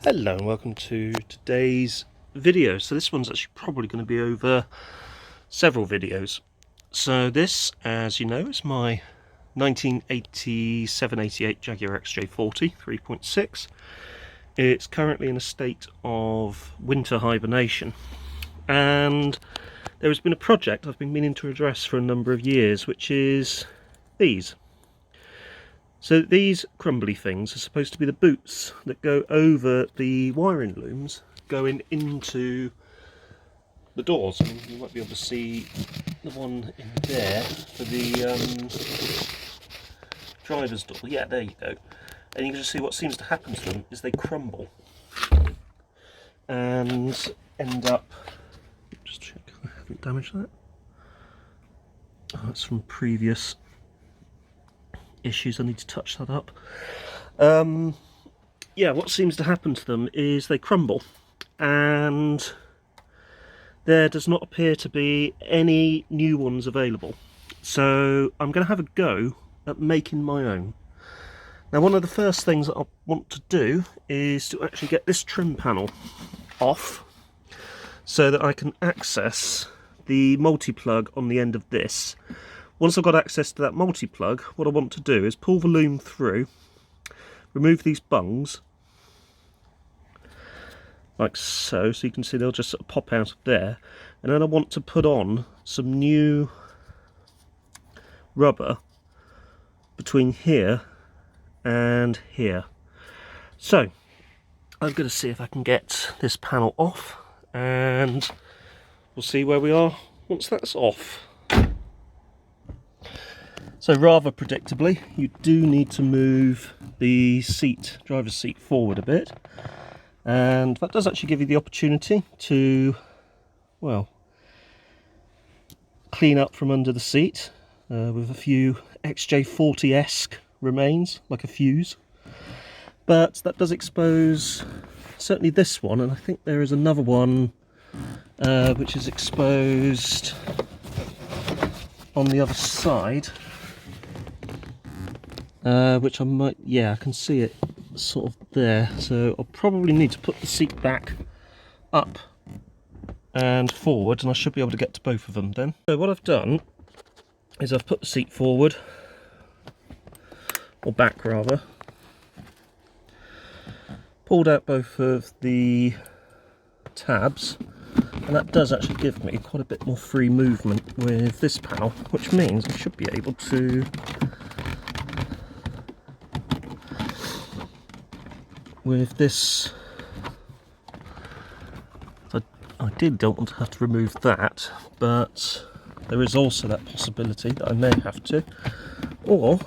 Hello and welcome to today's video. So this one's actually probably going to be over several videos. So this, as you know, is my 1987-88 Jaguar XJ40 3.6. It's currently in a state of winter hibernation, and there has been a project I've been meaning to address for a number of years, which is these. So these crumbly things are supposed to be the boots that go over the wiring looms going into the doors. And you might be able to see the one in there for the driver's door. Yeah, there you go. And you can just see what seems to happen to them is they crumble and end up... Just check I haven't damaged that. Oh, that's from previous issues. I need to touch that up. Yeah, what seems to happen to them is they crumble, and there does not appear to be any new ones available. So I'm going to have a go at making my own. Now, one of the first things that I want to do is to actually get this trim panel off so that I can access the multi-plug on the end of this. Once I've got access to that multi-plug, what I want to do is pull the loom through, remove these bungs, like so, so you can see they'll just sort of pop out of there, and then I want to put on some new rubber between here and here. So, I'm going to see if I can get this panel off, and we'll see where we are once that's off. So rather predictably, you do need to move the driver's seat forward a bit, and that does actually give you the opportunity to, well, clean up from under the seat with a few XJ40-esque remains, like a fuse. But that does expose certainly this one, and I think there is another one which is exposed on the other side. Which I might, yeah, I can see it sort of there, so I'll probably need to put the seat back up and forward, and I should be able to get to both of them then. So what I've done is I've put the seat forward, or back rather, pulled out both of the tabs, and that does actually give me quite a bit more free movement with this panel, which means I should be able to with this. I ideally don't want to have to remove that, but there is also that possibility that I may have to, or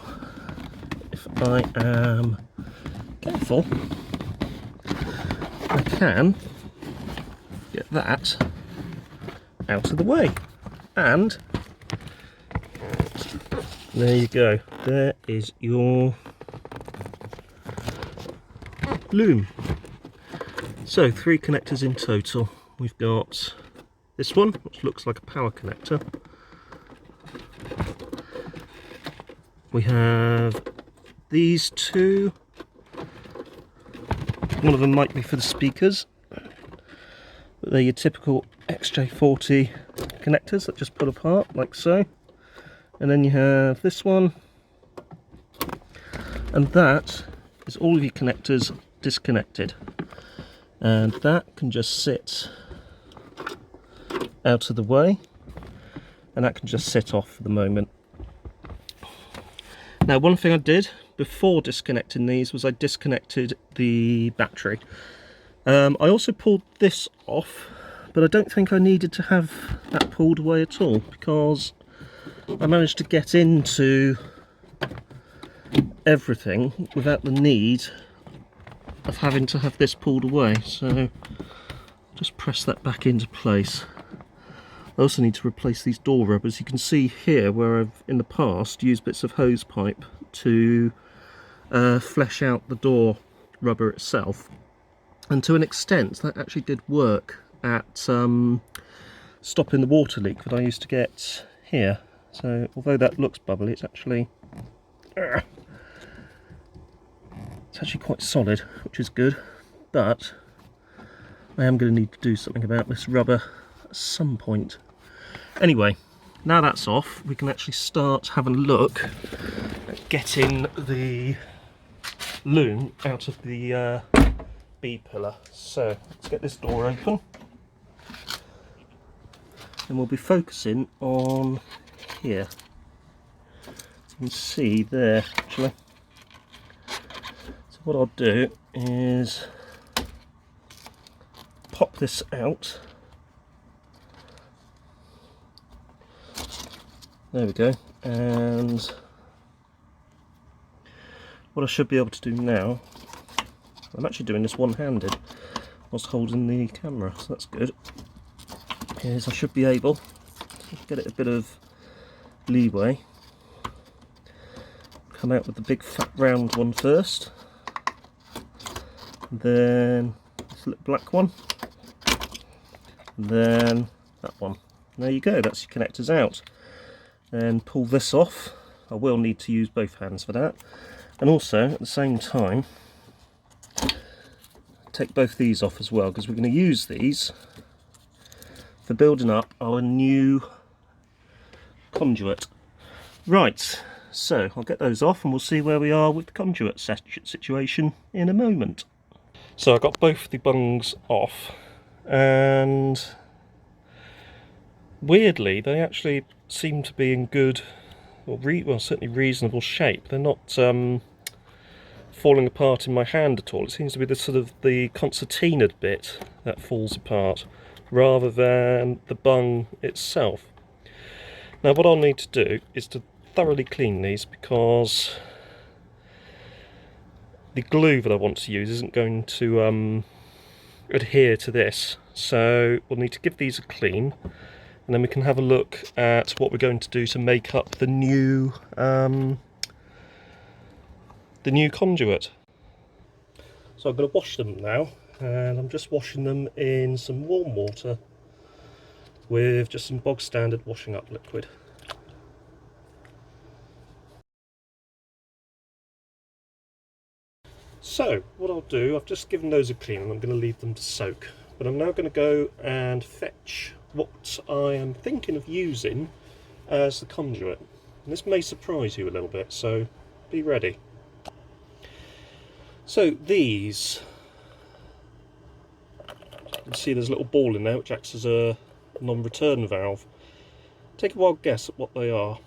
if I am careful, I can get that out of the way, and there you go, there is your loom. So 3 connectors in total. We've got this one, which looks like a power connector. We have these two. One of them might be for the speakers, but they're your typical XJ40 connectors that just pull apart like so. And then you have this one, and that is all of your connectors disconnected, and that can just sit out of the way, and that can just sit off for the moment. Now, one thing I did before disconnecting these was I disconnected the battery. I also pulled this off, but I don't think I needed to have that pulled away at all, because I managed to get into everything without the need of having to have this pulled away. So just press that back into place. I also need to replace these door rubbers. You can see here where I've in the past used bits of hose pipe to flesh out the door rubber itself, and to an extent that actually did work at stopping the water leak that I used to get here. So although that looks bubbly, it's actually quite solid, which is good. but I am going to need to do something about this rubber at some point. Anyway, now that's off, we can actually start having a look at getting the loom out of the B-pillar. So let's get this door open, and we'll be focusing on here. You can see there actually. So what I'll do is pop this out. There we go. And what I should be able to do now, I'm actually doing this one-handed whilst holding the camera, so that's good, is I should be able to get it a bit of leeway. Come out with the big fat round one first, and then this little black one, and then that one. And there you go, that's your connectors out. And pull this off. I will need to use both hands for that. And also, at the same time, take both these off as well, because we're going to use these for building up our new conduit. Right, so I'll get those off and we'll see where we are with the conduit situation in a moment. So I got both the bungs off, and weirdly they actually seem to be in good, well certainly reasonable shape. They're not falling apart in my hand at all. It seems to be the sort of the concertinaed bit that falls apart rather than the bung itself. Now what I'll need to do is to thoroughly clean these, because the glue that I want to use isn't going to adhere to this, so we'll need to give these a clean, and then we can have a look at what we're going to do to make up the new conduit. So I'm going to wash them now, and I'm just washing them in some warm water with just some bog standard washing up liquid. So what I'll do, I've just given those a clean and I'm going to leave them to soak, but I'm now going to go and fetch what I am thinking of using as the conduit. And this may surprise you a little bit, so be ready. So these, you can see there's a little ball in there which acts as a non-return valve. Take a wild guess at what they are.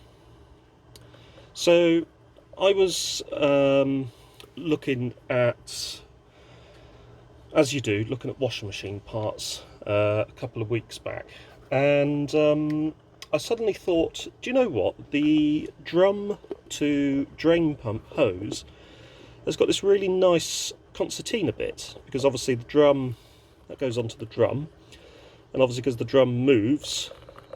So I was looking at, as you do, looking at washing machine parts a couple of weeks back, and I suddenly thought, do you know what, the drum to drain pump hose has got this really nice concertina bit, because obviously the drum, that goes onto the drum, and obviously because the drum moves,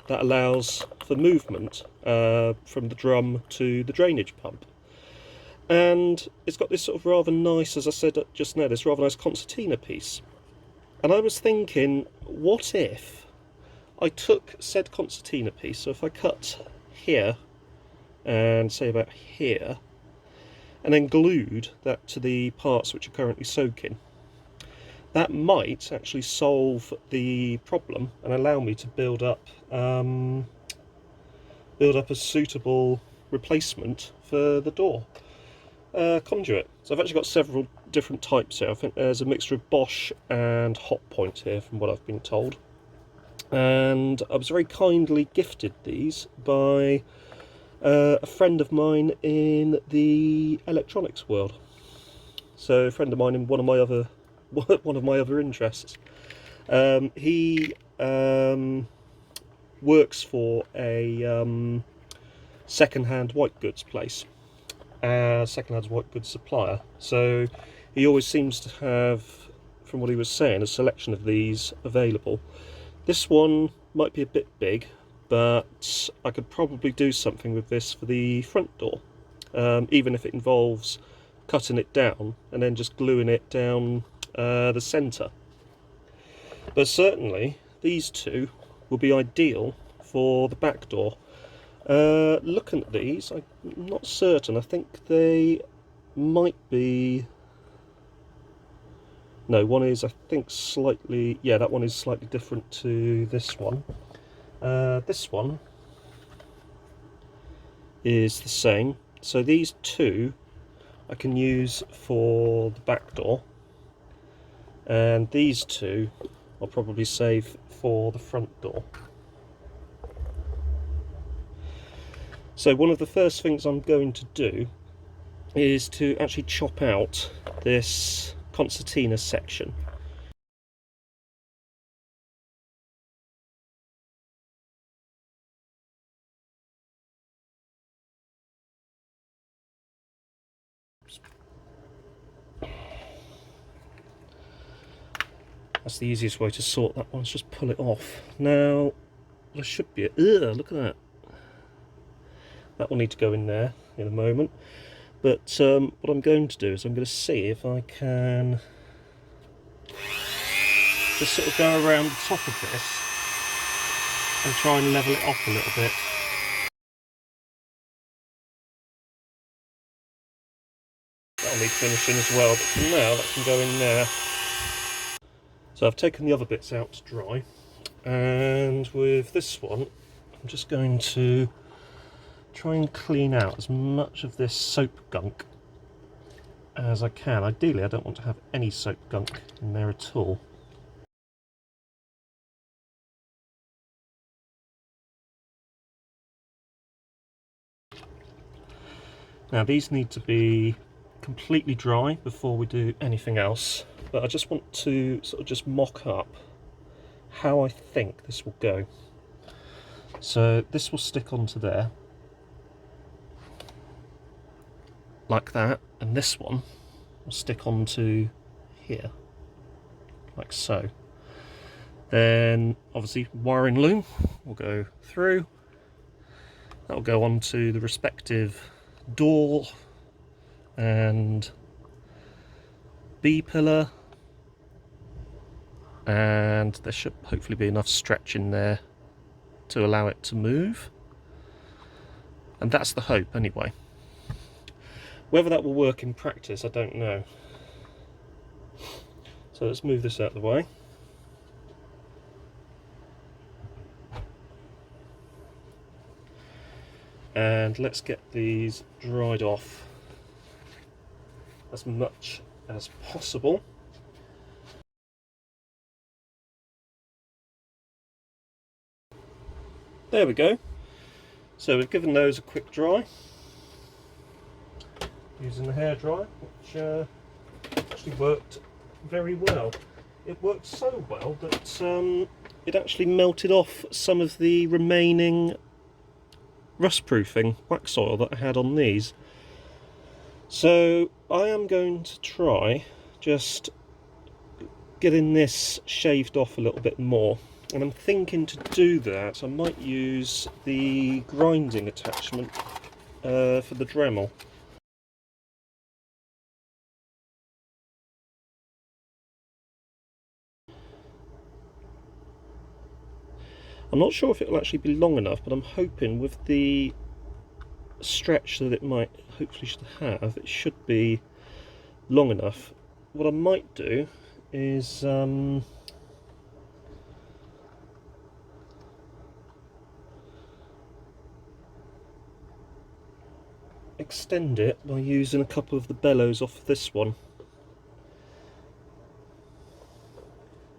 that allows for movement from the drum to the drainage pump. And it's got this sort of rather nice, as I said just now, this rather nice concertina piece. And I was thinking, what if I took said concertina piece, so if I cut here and say about here, and then glued that to the parts which are currently soaking, that might actually solve the problem and allow me to build up a suitable replacement for the door conduit. So I've actually got several different types here. I think there's a mixture of Bosch and Hot Point here from what I've been told, and I was very kindly gifted these by a friend of mine in the electronics world. So a friend of mine in one of my other interests. He works for a second-hand white goods place, second-hand white goods supplier. So he always seems to have, from what he was saying, a selection of these available. This one might be a bit big, but I could probably do something with this for the front door, even if it involves cutting it down and then just gluing it down the centre. But certainly these two will be ideal for the back door. Looking at these, I'm not certain. I think they might be No, one is, I think, slightly, yeah, that one is slightly different to this one. This one is the same. So these two I can use for the back door, and these two I'll probably save for the front door. So one of the first things I'm going to do is to actually chop out this concertina section. That's the easiest way to sort that one, is just pull it off. Now, there should be look at that. That will need to go in there in a moment. But what I'm going to do is I'm going to see if I can just sort of go around the top of this and try and level it off a little bit. That'll need finishing as well, but for now that can go in there. So I've taken the other bits out to dry, and with this one I'm just going to try and clean out as much of this soap gunk as I can. Ideally I don't want to have any soap gunk in there at all. Now these need to be completely dry before we do anything else, but I just want to sort of just mock up how I think this will go. So this will stick onto there like that, and this one will stick onto here like so. Then obviously wiring loom will go through, that will go onto the respective door and B-pillar, and there should hopefully be enough stretch in there to allow it to move, and that's the hope anyway. Whether that will work in practice, I don't know. So let's move this out of the way. And let's get these dried off as much as possible. There we go. So we've given those a quick dry using the hairdryer, which actually worked very well. It worked so well that it actually melted off some of the remaining rust-proofing wax oil that I had on these. So I am going to try just getting this shaved off a little bit more, and I'm thinking to do that I might use the grinding attachment for the Dremel. I'm not sure if it will actually be long enough, but I'm hoping with the stretch that it might hopefully should have, it should be long enough. What I might do is extend it by using a couple of the bellows off this one.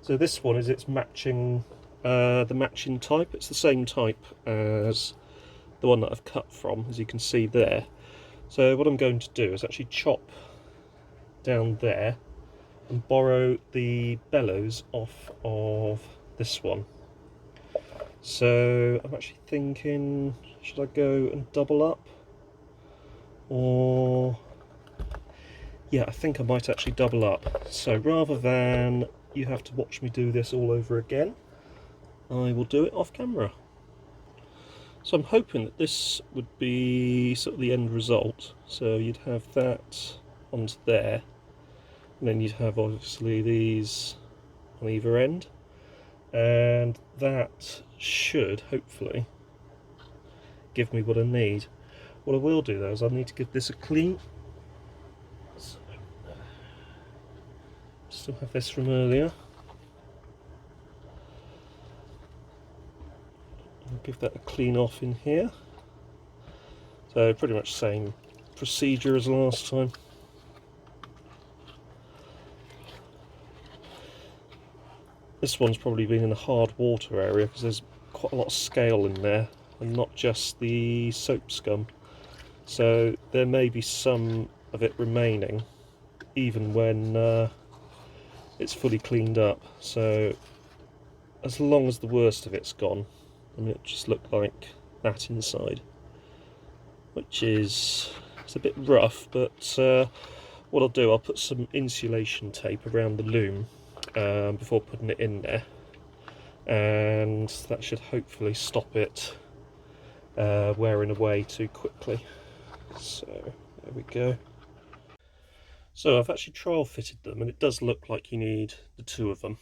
So this one is its matching, the matching type. It's the same type as the one that I've cut from, as you can see there. So what I'm going to do is actually chop down there and borrow the bellows off of this one. So I'm actually thinking, should I go and double up? Or yeah, I think I might actually double up. So rather than you have to watch me do this all over again, I will do it off camera. So I'm hoping that this would be sort of the end result. So you'd have that onto there, and then you'd have obviously these on either end, and that should hopefully give me what I need. What I will do though is I need to give this a clean. So, Still have this from earlier. I'll give that a clean off in here. So pretty much same procedure as last time. This one's probably been in a hard water area because there's quite a lot of scale in there and not just the soap scum. So there may be some of it remaining even when it's fully cleaned up. So as long as the worst of it's gone, I mean, it just looked like that inside, which is, it's a bit rough, but what I'll do, I'll put some insulation tape around the loom before putting it in there, and that should hopefully stop it wearing away too quickly. So there we go. So I've actually trial fitted them, and it does look like you need the two of them.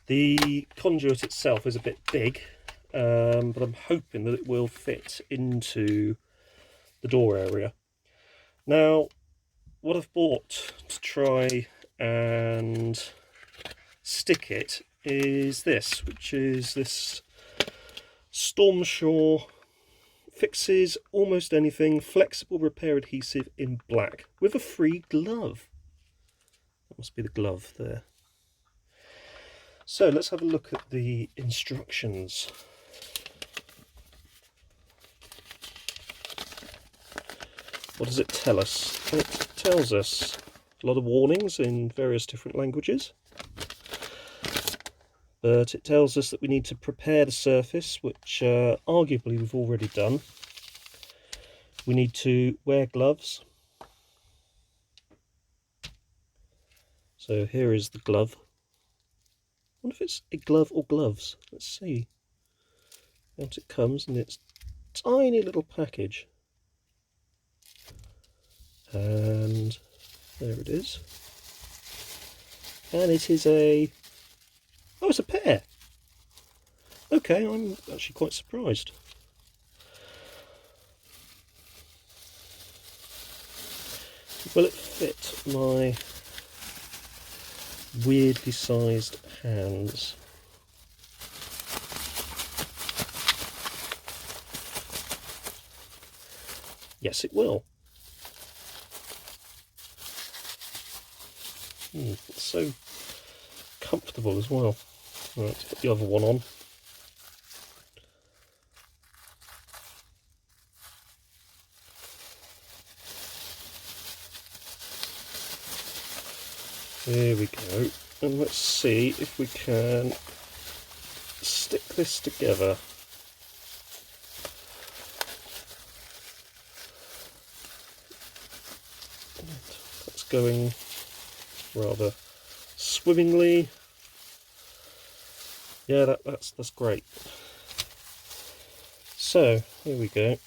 The conduit itself is a bit big, but I'm hoping that it will fit into the door area. Now, what I've bought to try and stick it is this, which is this Storm Shore Fixes Almost Anything Flexible Repair Adhesive in black with a free glove. That must be the glove there. So let's have a look at the instructions. What does it tell us? It tells us a lot of warnings in various different languages. But it tells us that we need to prepare the surface, which arguably we've already done. We need to wear gloves. So here is the glove. I wonder if it's a glove or gloves. Let's see. Out it comes in its tiny little package. And there it is. And it is a... oh, it's a pair! Okay, I'm actually quite surprised. Will it fit my weirdly sized hands? Yes, it will. It's so comfortable as well. Right, let's put the other one on. There we go. And let's see if we can stick this together. That's going rather swimmingly. Yeah, that's great. So here we go.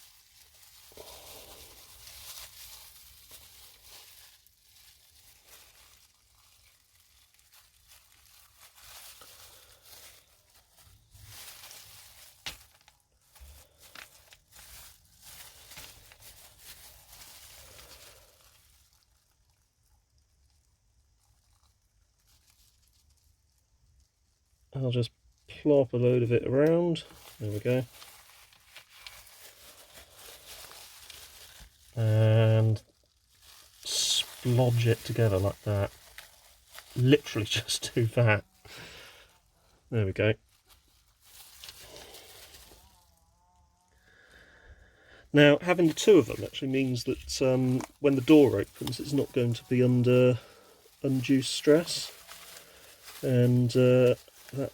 I'll just plop a load of it around. There we go. And splodge it together like that. Literally just do that. There we go. Now, having the two of them actually means that when the door opens, it's not going to be under undue stress. And that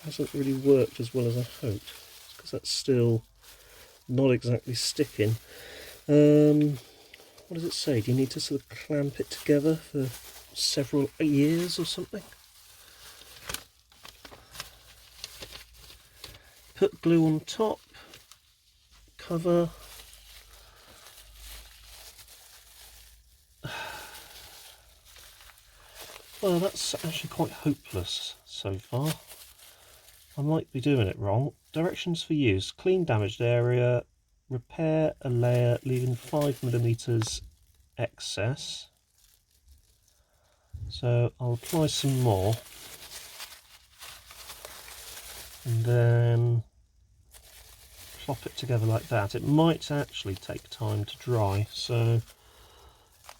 hasn't really worked as well as I hoped, because that's still not exactly sticking. What does it say? Do you need to sort of clamp it together for several years or something? Put glue on top, cover. Well, that's actually quite hopeless so far. I might be doing it wrong. Directions for use: clean damaged area, repair a layer leaving 5mm excess. So I'll apply some more and then plop it together like that. It might actually take time to dry, so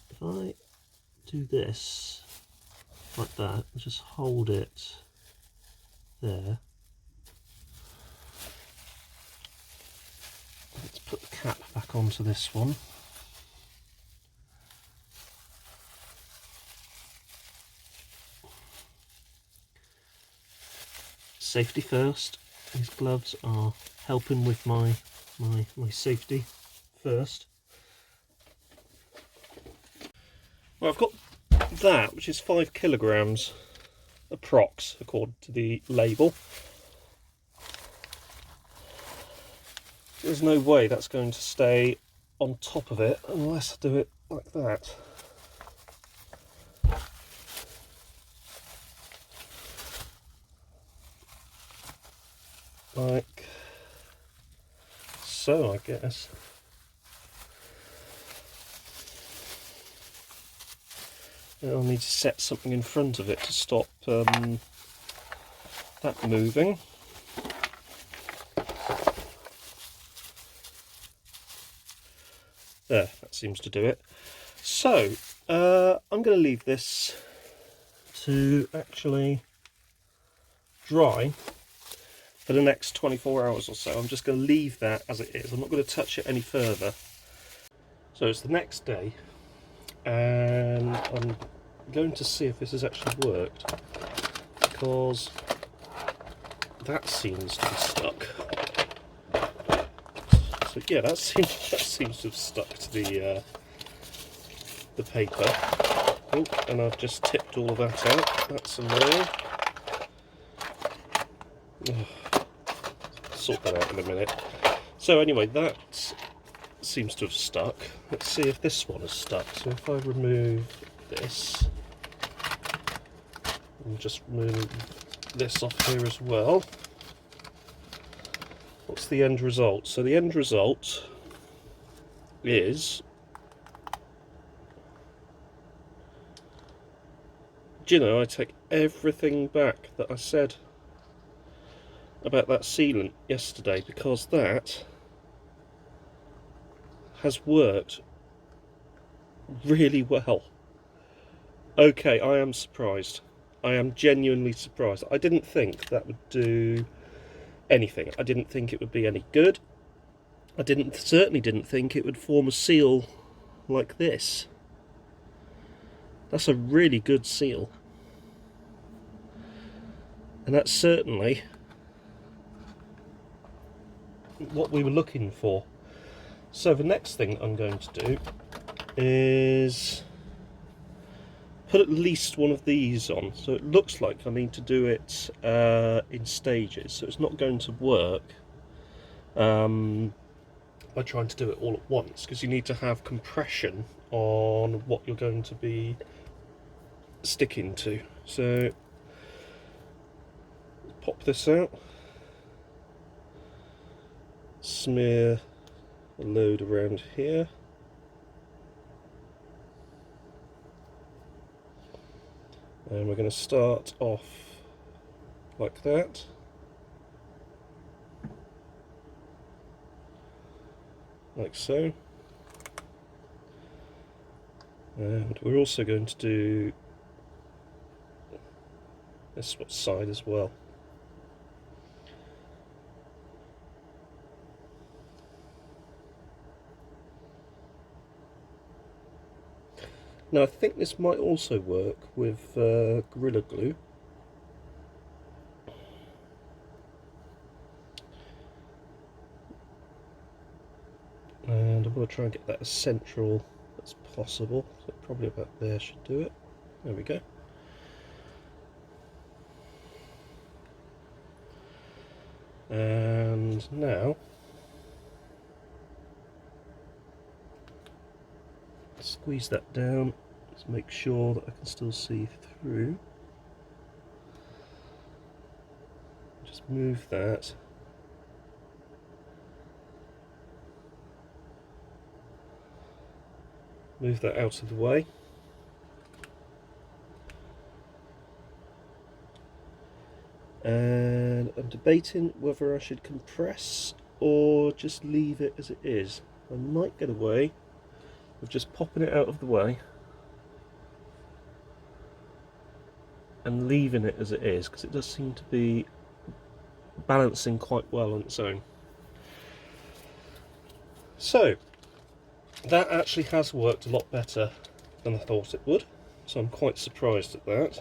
if I do this like that, just hold it there. Let's put the cap back onto this one. Safety first. These gloves are helping with my safety first. Well, I've got that, which is 5 kilograms approx, according to the label. There's no way that's going to stay on top of it unless I do it like that. Like so, I guess. I'll need to set something in front of it to stop that moving. There, that seems to do it. So, I'm going to leave this to actually dry for the next 24 hours or so. I'm just going to leave that as it is. I'm not going to touch it any further. So it's the next day, and I'm going to see if this has actually worked, because that seems to be stuck. So yeah, that seems to have stuck to the paper. Oh, and I've just tipped all of that out. That's annoying. Sort that out in a minute. So anyway, that seems to have stuck. Let's see if this one is stuck. So if I remove this and just remove this off here as well, what's the end result? So the end result is, do you know, I take everything back that I said about that sealant yesterday, because that has worked really well. Okay, I am surprised. I am genuinely surprised. I didn't think that would do anything. I didn't think it would be any good. I certainly didn't think it would form a seal like this. That's a really good seal. And that's certainly what we were looking for. So the next thing I'm going to do is put at least one of these on. So it looks like I need to do it in stages, so it's not going to work by trying to do it all at once, because you need to have compression on what you're going to be sticking to. So pop this out, smear a load around here, and we're going to start off like that. Like so. And we're also going to do this side as well. Now I think this might also work with Gorilla Glue. And I'm going to try and get that as central as possible. So probably about there should do it. There we go. And now squeeze that down. Let's make sure that I can still see through. Just move that. Move that out of the way. and I'm debating whether I should compress or just leave it as it is. I might get away with just popping it out of the way and leaving it as it is, because it does seem to be balancing quite well on its own. So that actually has worked a lot better than I thought it would, so I'm quite surprised at that.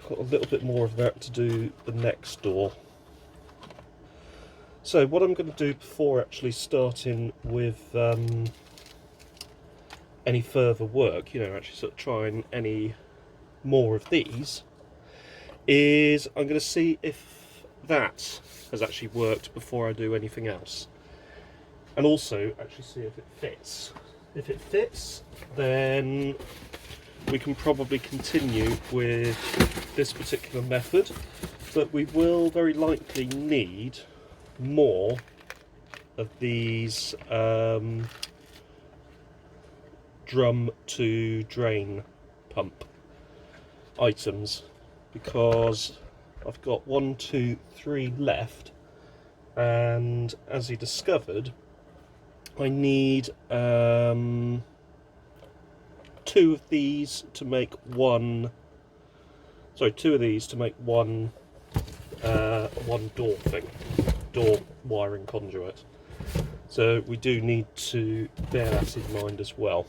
Got a little bit more of that to do the next door. So what I'm going to do before actually starting with any further work, actually sort of trying any more of these, is I'm going to see if that has actually worked before I do anything else. And also actually see if it fits. If it fits, then we can probably continue with this particular method, but we will very likely need more of these drum to drain pump items, because I've got 1, 2, 3 left, and as he discovered, I need 2 of these to make one. Sorry, 2 of these to make one door wiring conduit. So we do need to bear that in mind as well.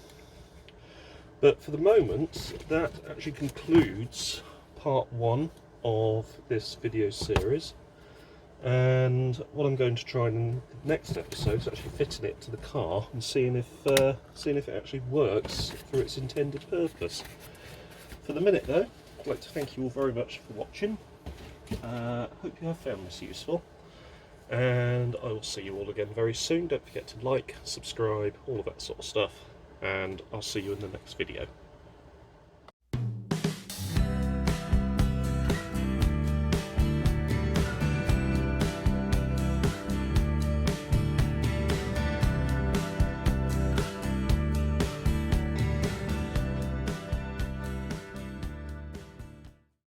But for the moment, that actually concludes part 1 of this video series. And what I'm going to try in the next episode is actually fitting it to the car and seeing if it actually works for its intended purpose. For the minute though, I'd like to thank you all very much for watching. Hope you have found this useful, and I will see you all again very soon. Don't forget to like, subscribe, all of that sort of stuff, and I'll see you in the next video.